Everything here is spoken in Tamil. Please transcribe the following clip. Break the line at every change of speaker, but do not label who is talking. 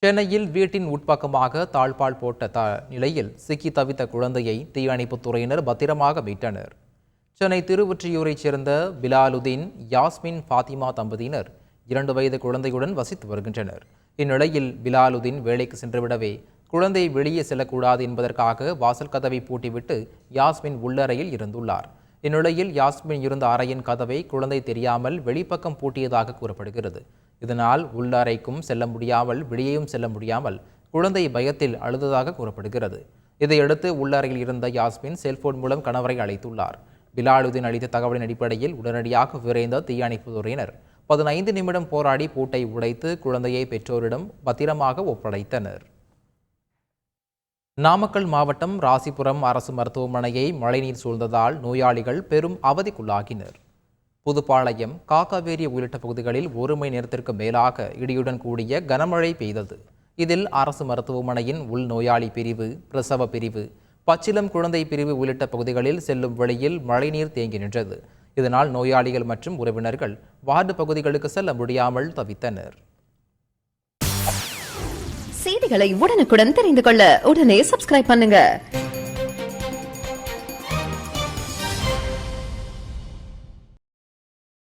சென்னையில் வீட்டின் உட்பக்கமாக தாழ்பால் போட்ட நிலையில் சிக்கி தவித்த குழந்தையை தீயணைப்புத் துறையினர் பத்திரமாக மீட்டனர். சென்னை திருவொற்றியூரைச் சேர்ந்த பிலாலுதீன், யாஸ்மின் ஃபாத்திமா தம்பதியினர் 2 வயது குழந்தையுடன் வசித்து வருகின்றனர். இந்நிலையில் பிலாலுதீன் வேலைக்கு சென்றுவிடவே குழந்தை வெளியே செல்லக்கூடாது என்பதற்காக வாசல் கதவை பூட்டிவிட்டு யாஸ்மின் உள்ளறையில் இருந்துள்ளார். இந்நிலையில் யாஸ்மின் இருந்த அறையின் கதவை குழந்தை தெரியாமல் வெளிப்பக்கம் பூட்டியதாக கூறப்படுகிறது. இதனால் உள்ளறைக்கும் செல்ல முடியாமல் வெளியேயும் செல்ல முடியாமல் குழந்தை பயத்தில் அழுததாக கூறப்படுகிறது. இதையடுத்து உள்ளறையில் இருந்த யாஸ்மின் செல்போன் மூலம் கணவரை அழைத்துள்ளார். பிலாலுதீன் அளித்த தகவலின் அடிப்படையில் உடனடியாக விரைந்த தீயணைப்புத் துறையினர் 15 நிமிடம் போராடி பூட்டை உடைத்து குழந்தையை பெற்றோரிடம் பத்திரமாக ஒப்படைத்தனர். நாமக்கல் மாவட்டம் ராசிபுரம் அரசு மருத்துவமனையை மழைநீர் சூழ்ந்ததால் நோயாளிகள் பெரும் அவதிக்குள்ளாகினர். புதுப்பாளையம், காக்காவேரி உள்ளிட்ட பகுதிகளில் 1 மணி நேரத்திற்கு மேலாக இடியுடன் கூடிய கனமழை பெய்தது. இதில் அரசு மருத்துவமனையின் உள்நோயாளி பிரிவு, பிரசவ பிரிவு, பச்சிளம் குழந்தை பிரிவு உள்ளிட்ட பகுதிகளில் செல்லும் வழியில் மழைநீர் தேங்கி நின்றது. இதனால் நோயாளிகள் மற்றும் உறவினர்கள் வார்டு பகுதிகளுக்கு செல்ல முடியாமல் தவித்தனர்.
செய்திகளை உடனுக்குடன் தெரிந்து கொள்ள உடனே சப்ஸ்கிரைப் பண்ணுங்க.